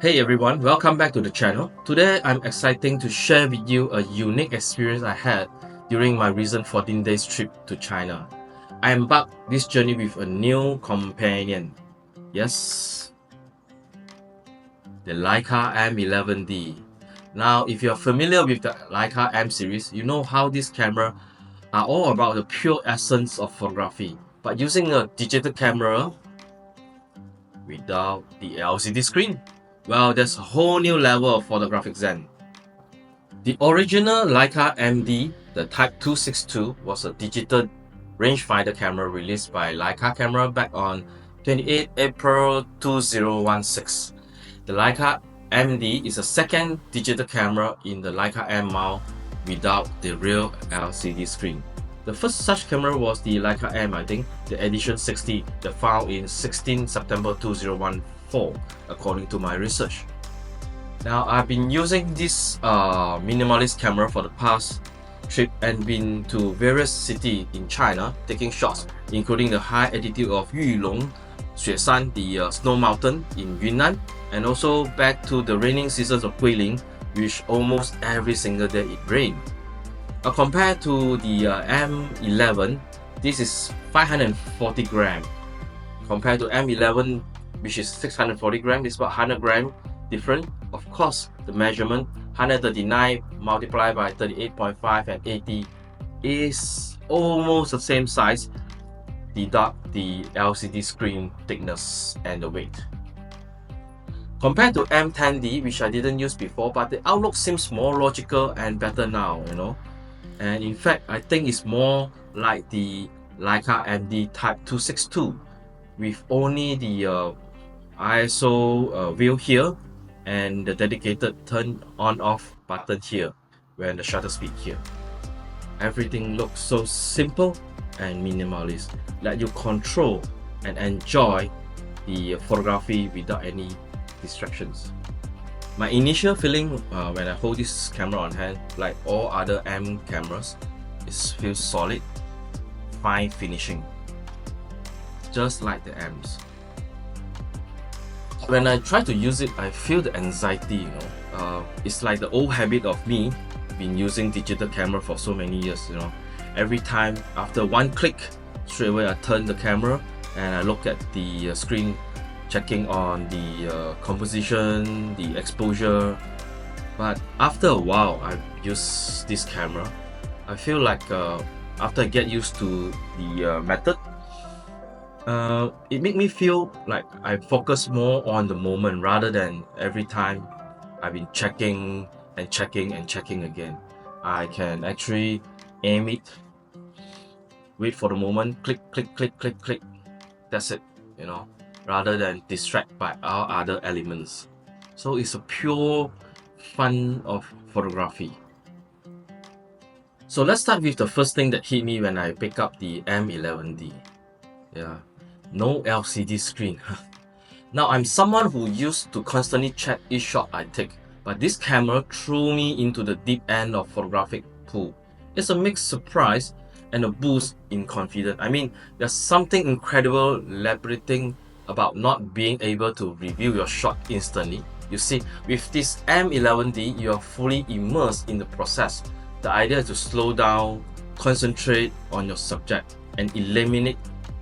Hey everyone, welcome back to the channel. Today I'm excited to share with you a unique experience I had during my recent 14 days trip to China. I embarked this journey with a new companion. Yes, the Leica M11D. Now, if you're familiar with the Leica M series, you know how these cameras are all about the pure essence of photography. But using a digital camera without the LCD screen, well, there's a whole new level of photographic zen. The original Leica MD, the Type 262, was a digital rangefinder camera released by leicacamera back on 28 April 2016. The Leica MD is a second digital camera in the Leica M mount without the real LCD screen. The first such camera was the Leica M, I think, the edition 60 that found in 16 September 2014, according to my research. Now, I've been using this minimalist camera for the past trip and been to various cities in China taking shots, including the high altitude of Yulong, Xueshan, the snow mountain in Yunnan, and also back to the raining seasons of Guilin, which almost every single day it rained. Compared to the M11, this is 540 grams. Compared to M11, which is 640 grams, it's about 100 grams different. Of course, the measurement 139 multiplied by 38.5 and 80 is almost the same size. Deduct the LCD screen thickness and the weight. Compared to M10D, which I didn't use before, but the outlook seems more logical and better now, And in fact, I think it's more like the Leica MD Type 262 with only the ISO view here and the dedicated turn on off button here when the shutter speed here. Everything looks so simple and minimalist, let you control and enjoy the photography without any distractions. My initial feeling when I hold this camera on hand, like all other M cameras, it feels solid, fine finishing, just like the M's. When I try to use it, I feel the anxiety, it's like the old habit of me been using digital camera for so many years, Every time after one click, straight away I turn the camera and I look at the screen, checking on the composition, the exposure. But after a while I use this camera, I feel like after I get used to the method, it makes me feel like I focus more on the moment rather than every time I've been checking and checking and checking again. I can actually aim it, wait for the moment, click, click, click, click, click. That's it, rather than distract by our other elements. So it's a pure fun of photography. So let's start with the first thing that hit me when I pick up the M11D. Yeah, no LCD screen. Now, I'm someone who used to constantly check each shot I take, but this camera threw me into the deep end of photographic pool. It's a mixed surprise and a boost in confidence. I mean, there's something incredible liberating about not being able to review your shot instantly. You see, with this M11D, you are fully immersed in the process. The idea is to slow down, concentrate on your subject, and eliminate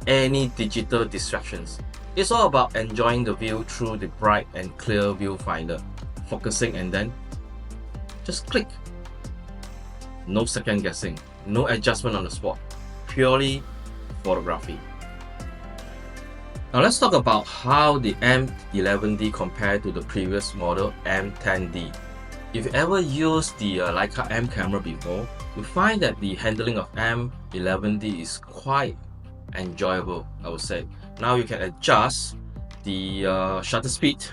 any digital distractions. It's all about enjoying the view through the bright and clear viewfinder, focusing and then just click. No second guessing, no adjustment on the spot, purely photography. Now let's talk about how the M11D compared to the previous model M10D. If you ever used the Leica M camera before, you find that the handling of M11D is quite enjoyable, I would say. Now you can adjust the shutter speed,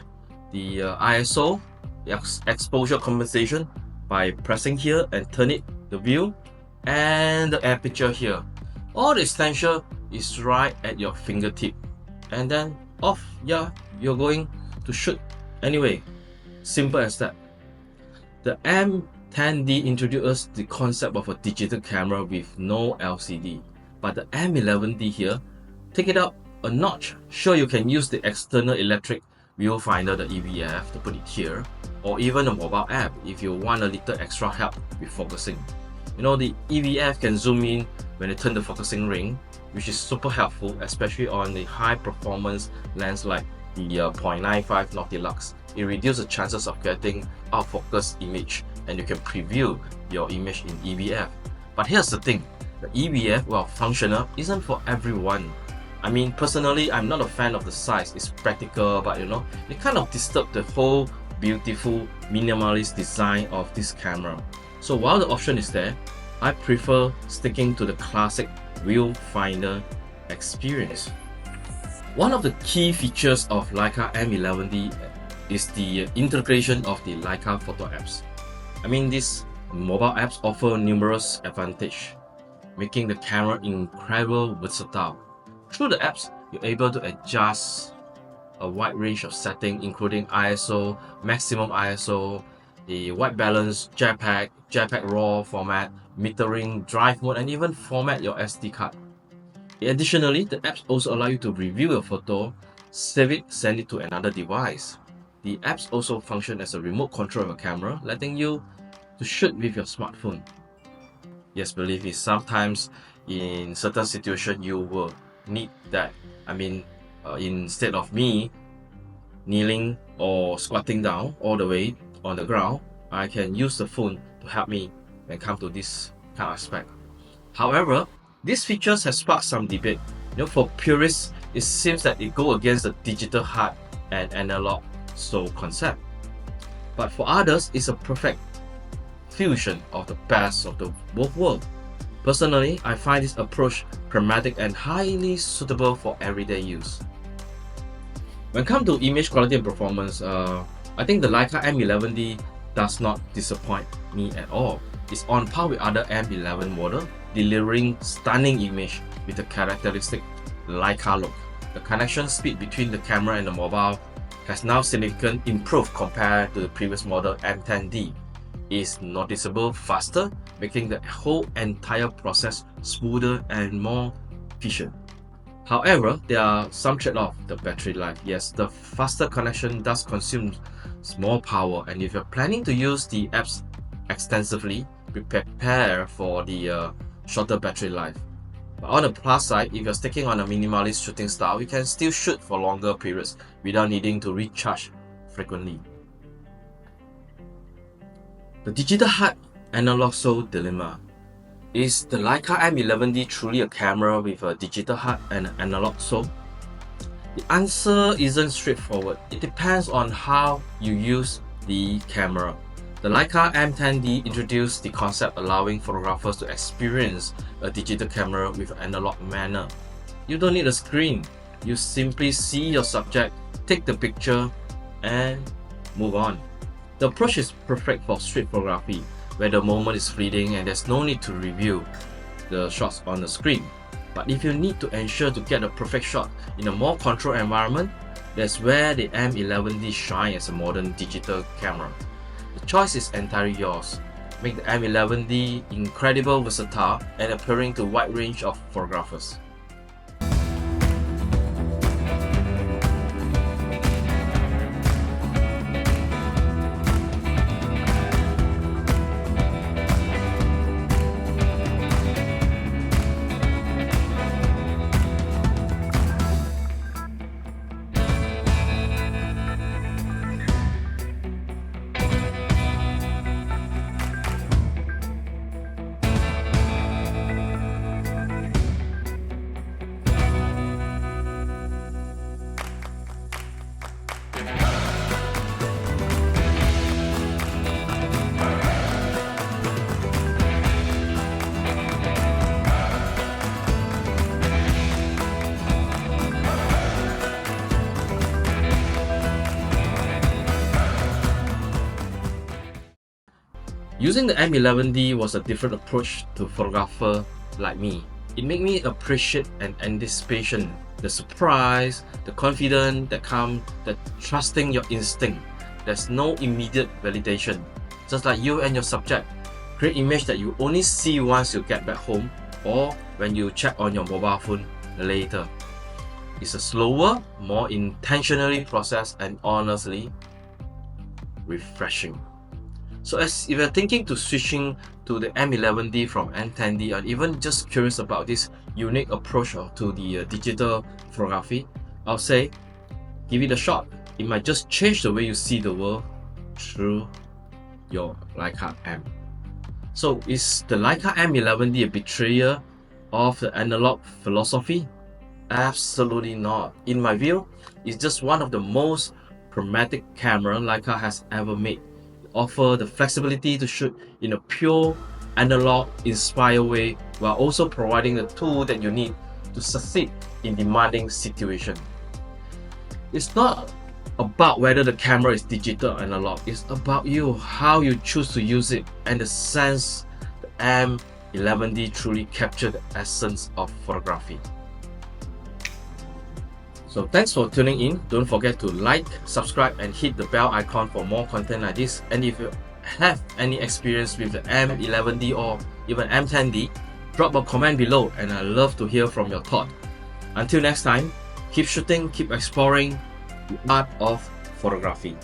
the ISO, the exposure compensation by pressing here and turn it, the view, and the aperture here. All the essential is right at your fingertip. And then off, yeah, you're going to shoot anyway. Simple as that. The M10D introduced the concept of a digital camera with no LCD, but the M11D here take it up a notch. Sure, you can use the external electric viewfinder, the EVF, to put it here, or even a mobile app if you want a little extra help with focusing. You know, the EVF can zoom in when you turn the focusing ring, which is super helpful, especially on the high performance lens like the 0.95 Nautilus. It reduces the chances of getting out of focus image, and you can preview your image in EVF. But here's the thing, the EVF, while functional, isn't for everyone. I mean, personally, I'm not a fan of the size. It's practical, but you know, it kind of disturbs the whole beautiful minimalist design of this camera. So while the option is there, I prefer sticking to the classic viewfinder experience. One of the key features of Leica M11D is the integration of the Leica photo apps. I mean, these mobile apps offer numerous advantages, making the camera incredibly versatile. Through the apps, you're able to adjust a wide range of settings, including ISO, maximum ISO, the white balance, JPEG, JPEG RAW format, metering, drive mode, and even format your SD card. Additionally, the apps also allow you to review a photo, save it, send it to another device. The apps also function as a remote control of a camera, letting you to shoot with your smartphone. Yes, believe me, sometimes in certain situations you will need that. I mean, instead of me kneeling or squatting down all the way on the ground, I can use the phone to help me when it comes to this kind of aspect. However, these features have sparked some debate. You know, for purists, it seems that it goes against the digital hard and analog soul concept. But for others, it's a perfect fusion of the best of the both worlds. Personally, I find this approach pragmatic and highly suitable for everyday use. When it comes to image quality and performance, I think the Leica M11D does not disappoint me at all. It's on par with other M11 models, delivering stunning image with the characteristic Leica look. The connection speed between the camera and the mobile has now significantly improved compared to the previous model M10D. It's noticeably faster, making the whole entire process smoother and more efficient. However, there are some trade-offs. The battery life. Yes, the faster connection does consume more power, and if you're planning to use the apps extensively, prepare for the shorter battery life. But on the plus side, if you're sticking on a minimalist shooting style, you can still shoot for longer periods without needing to recharge frequently. The digital hard analog soul dilemma. Is the Leica M11D truly a camera with a digital hard and analog soul? The answer isn't straightforward. It depends on how you use the camera. The Leica M10D introduced the concept allowing photographers to experience a digital camera with an analog manner. You don't need a screen. You simply see your subject, take the picture, and move on. The approach is perfect for street photography, where the moment is fleeting and there's no need to review the shots on the screen. But if you need to ensure to get a perfect shot in a more controlled environment, that's where the M11D shines as a modern digital camera. The choice is entirely yours. Make the M11D incredibly versatile and appealing to a wide range of photographers. Using the M11D was a different approach to a photographer like me. It made me appreciate and anticipation, the surprise, the confidence that comes, the trusting your instinct. There's no immediate validation. Just like you and your subject, create image that you only see once you get back home or when you check on your mobile phone later. It's a slower, more intentionally processed, and honestly refreshing. So if you're thinking to switching to the M11D from M10D, or even just curious about this unique approach to the digital photography, I'll say give it a shot. It might just change the way you see the world through your Leica M. So is the Leica M11D a betrayal of the analog philosophy? Absolutely not. In my view, it's just one of the most pragmatic camera Leica has ever made. It offers the flexibility to shoot in a pure analog inspired way, while also providing the tool that you need to succeed in demanding situations. It's not about whether the camera is digital or analog, it's about you, how you choose to use it, and the sense the M11D truly captured the essence of photography. So thanks for tuning in. Don't forget to like, subscribe, and hit the bell icon for more content like this. And if you have any experience with the M11D or even M10D, drop a comment below and I'd love to hear from your thoughts. Until next time, keep shooting, keep exploring the art of photography.